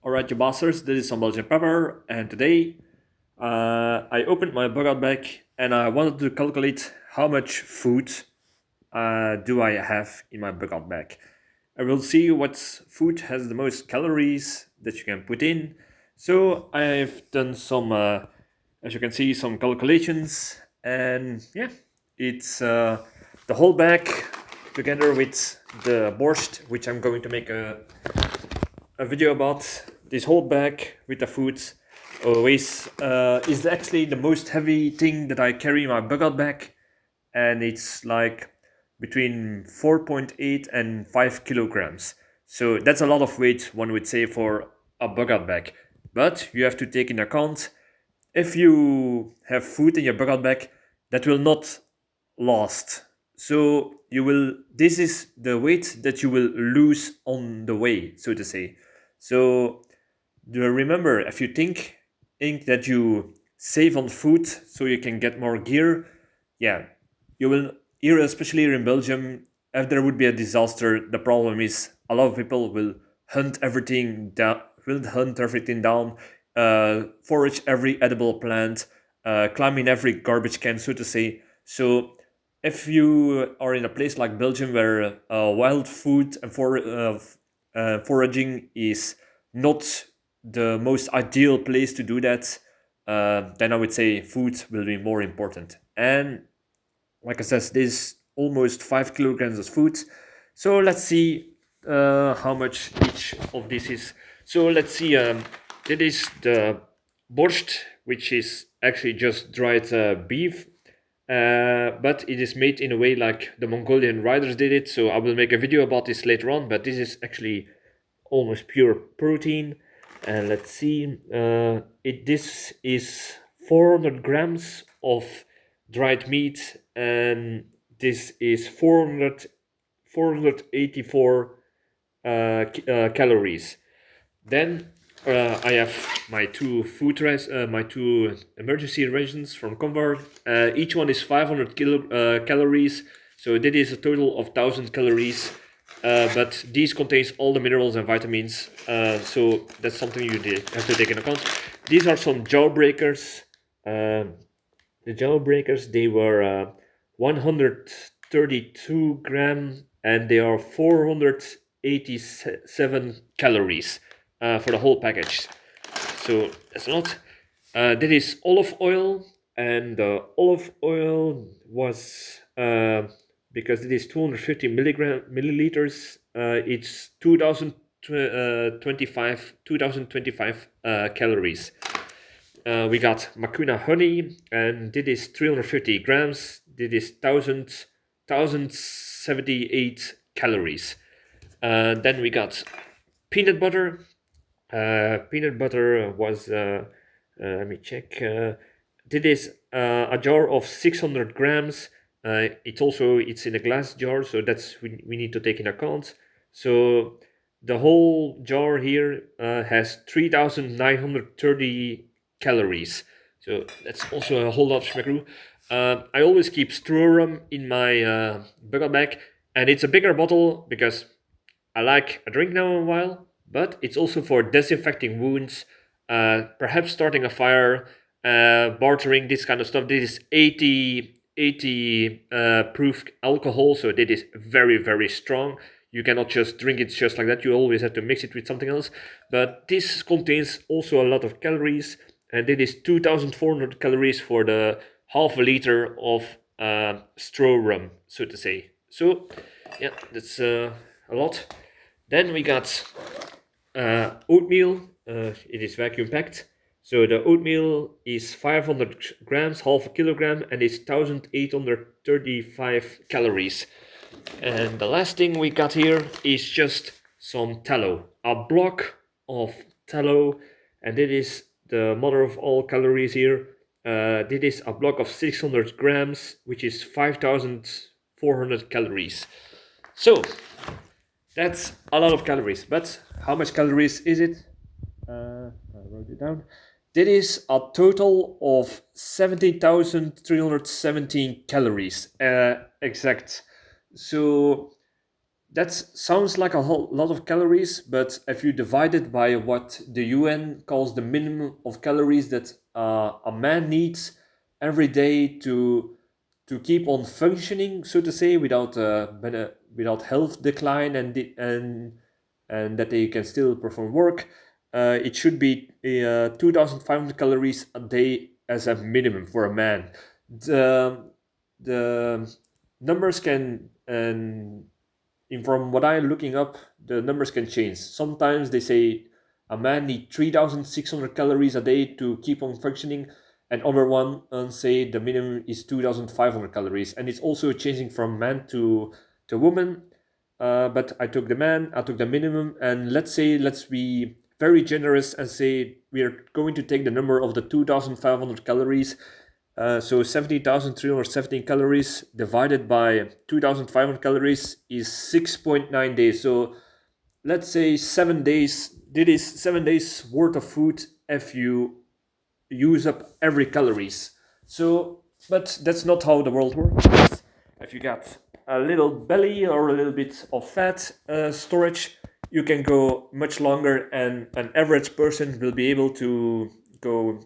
Alright, you bastards, this is Some-Belgian-prepper, and today I opened my bucket bag and I wanted to calculate how much food do I have in my bucket bag. I will see what food has the most calories that you can put in. So I've done some, as you can see, some calculations, and yeah, it's the whole bag together with the borscht, which I'm going to make a video about. This whole bag with the food always is actually the most heavy thing that I carry in my bucket bag, and it's like between 4.8 and 5 kilograms. So that's a lot of weight, one would say, for a bucket bag. But you have to take into account, if you have food in your bucket bag, that will not last. So you will, this is the weight that you will lose on the way, so to say. So remember, if you think that you save on food so you can get more gear, yeah, you will, here, especially here in Belgium, if there would be a disaster, the problem is a lot of people will hunt everything down, forage every edible plant, climb in every garbage can, so to say. So if you are in a place like Belgium where wild food and foraging is not the most ideal place to do that, then I would say food will be more important. And like I said, this almost 5 kilograms of food. So let's see how much each of this is. So let's see, that is the borscht, which is actually just dried beef, but it is made in a way like the Mongolian riders did it. So I will make a video about this later on, but this is actually almost pure protein. And let's see, this is 400 grams of dried meat, and this is 484 calories. Then I have my two my two emergency rations from Convar. Each one is 500 calories, so that is a total of 1,000 calories. But these contains all the minerals and vitamins, so that's something you have to take into account. These are some jawbreakers. The jawbreakers, they were 132 gram, and they are 487 calories for the whole package. So that's a lot. That is olive oil, and the olive oil was because it is 250 milliliters. It's 2025 calories. We got Makuna honey, and this is 350 grams. This is 1078 calories. Then we got peanut butter. Peanut butter was, let me check. This is a jar of 600 grams. It's in a glass jar, so that's we need to take in account. So the whole jar here has 3,930 calories. So that's also a whole lot of schmeckeroo. I always keep straw rum in my bucket bag, and it's a bigger bottle because I like a drink now in a while, but it's also for disinfecting wounds, perhaps starting a fire, bartering, this kind of stuff. This is 80 proof alcohol, so it is very, very strong. You cannot just drink it just like that. You always have to mix it with something else. But this contains also a lot of calories, and it is 2,400 calories for the half a liter of straw rum, so to say. So, yeah, that's a lot. Then we got oatmeal. It is vacuum packed. So the oatmeal is 500 grams, half a kilogram, and it's 1,835 calories. And the last thing we got here is just some tallow. A block of tallow, and it is the mother of all calories here. This is a block of 600 grams, which is 5,400 calories. So that's a lot of calories, but how much calories is it? I wrote it down. That is a total of 17,317 calories, exact. So That sounds like a whole lot of calories, but if you divide it by what the UN calls the minimum of calories that a man needs every day to keep on functioning, so to say, without without health decline and that they can still perform work, it should be 2,500 calories a day as a minimum for a man. The numbers can and from what I'm looking up, the numbers can change. Sometimes they say a man needs 3,600 calories a day to keep on functioning, and other one say the minimum is 2,500 calories, and it's also changing from man to woman. But I took the man, I took the minimum, and let's be very generous and say we are going to take the number of the 2,500 calories. So 17,317 calories divided by 2,500 calories is 6.9 days. So let's say 7 days. That is 7 days worth of food if you use up every calories. So, but that's not how the world works. If you got a little belly or a little bit of fat storage, you can go much longer, and an average person will be able to go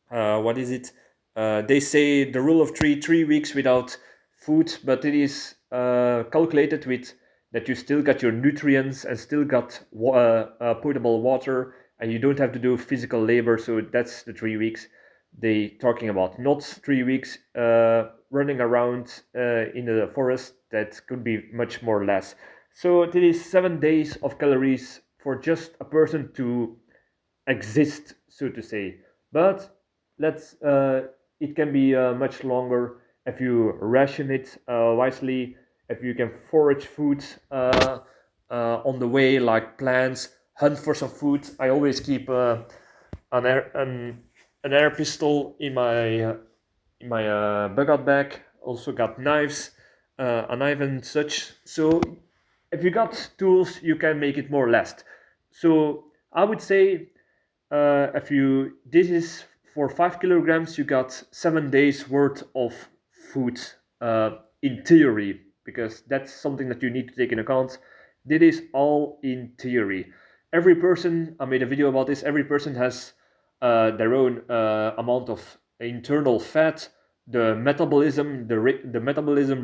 what is it? They say the rule of 3 weeks without food, but it is calculated with that you still got your nutrients and still got potable water, and you don't have to do physical labor. So that's the 3 weeks they talking about, not 3 weeks running around in the forest. That could be much more less. So it is 7 days of calories for just a person to exist, so to say. But let's it can be much longer if you ration it wisely, if you can forage food on the way, like plants, hunt for some food. I always keep an air pistol in my bug out bag. Also got knives, a knife and such. So if you got tools, you can make it more last. So I would say if you this is for 5 kilograms, you got 7 days worth of food in theory, because that's something that you need to take in account. This is all in theory. Every person, I made a video about this, every person has their own amount of internal fat. The metabolism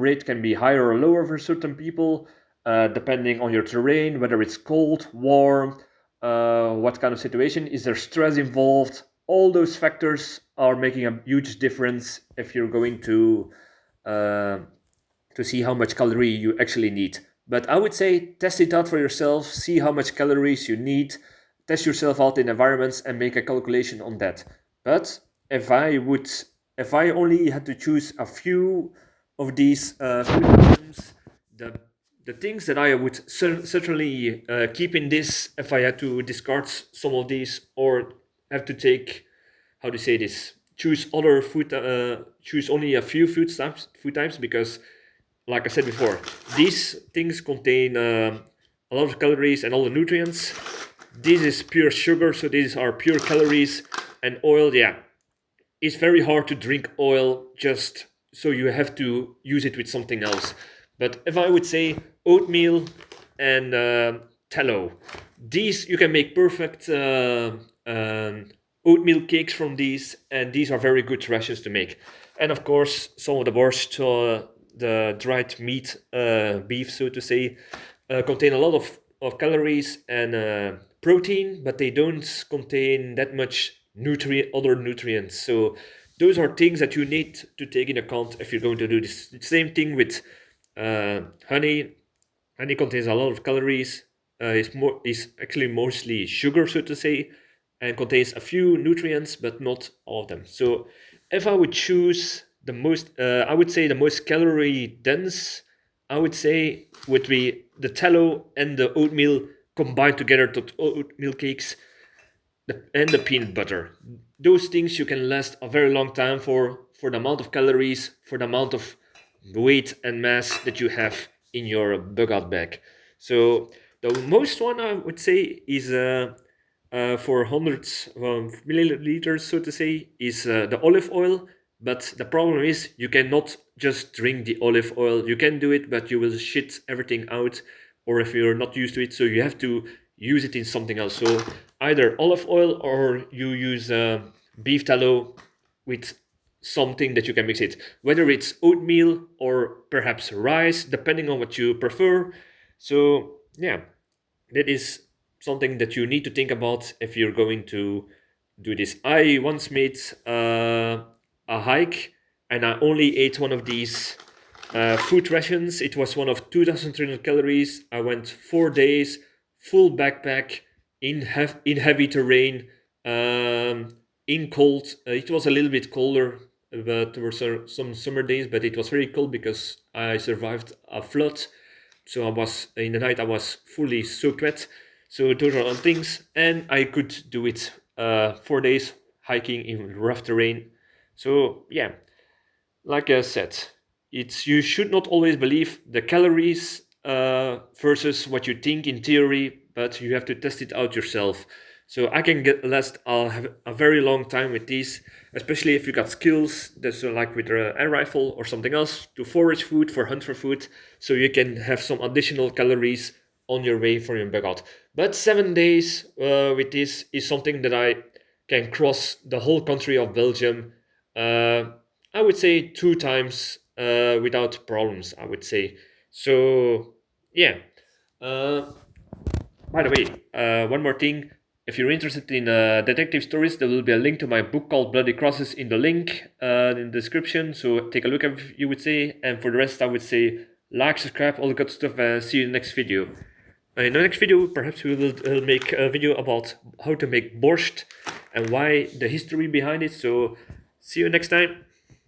rate can be higher or lower for certain people, depending on your terrain, whether it's cold, warm, what kind of situation, is there stress involved. All those factors are making a huge difference if you're going uh, to see how much calorie you actually need. But I would say test it out for yourself, see how much calories you need, test yourself out in environments and make a calculation on that. But if I would, if I only had to choose a few of these food items, the the things that I would certainly keep in this, if I had to discard some of these or have to take, how to say this, choose other food, choose only a few food types, because like I said before, these things contain a lot of calories and all the nutrients. This is pure sugar, so these are pure calories. And oil, yeah, it's very hard to drink oil, just so you have to use it with something else. But if I would say oatmeal and tallow, these you can make perfect oatmeal cakes from these, and these are very good rations to make. And of course, some of the borscht, the dried meat, beef, so to say, contain a lot of calories and protein, but they don't contain that much other nutrients. So those are things that you need to take in account if you're going to do this. Same thing with honey. Honey contains a lot of calories. Is actually mostly sugar, so to say, and contains a few nutrients, but not all of them. So if I would choose the most, I would say the most calorie dense, I would say would be the tallow and the oatmeal combined together to oatmeal cakes, and the peanut butter. Those things you can last a very long time for the amount of calories, for the amount of weight and mass that you have in your bug out bag. So the most one I would say is for hundreds of milliliters, so to say, is the olive oil. But the problem is you cannot just drink the olive oil. You can do it, but you will shit everything out, or if you're not used to it, so you have to use it in something else. So either olive oil or you use beef tallow with something that you can mix it, whether it's oatmeal or perhaps rice, depending on what you prefer. So yeah, that is something that you need to think about if you're going to do this. I once made a hike and I only ate one of these food rations. It was one of 2,300 calories. I went 4 days, full backpack in heavy terrain, in cold. It was a little bit colder, but there were some summer days, but it was very cold because I survived a flood. So I was in the night. I was fully soaked wet. So those are all things, and I could do it 4 days hiking in rough terrain. So yeah, like I said, it's you should not always believe the calories versus what you think in theory, but you have to test it out yourself. So I can get last. I'll have a very long time with these, especially if you got skills. That's like with an air rifle or something else to forage food for hunt for food, so you can have some additional calories on your way for your bug out. But 7 days with this is something that I can cross the whole country of Belgium. I would say 2 times without problems. I would say so. Yeah. Uh, by the way, one more thing. If you're interested in detective stories, there will be a link to my book called Bloody Crosses in the link in the description. So take a look, if you would say. And for the rest, I would say like, subscribe, all the good stuff. See you in the next video. In the next video, perhaps we will make a video about how to make borscht and why the history behind it. So see you next time.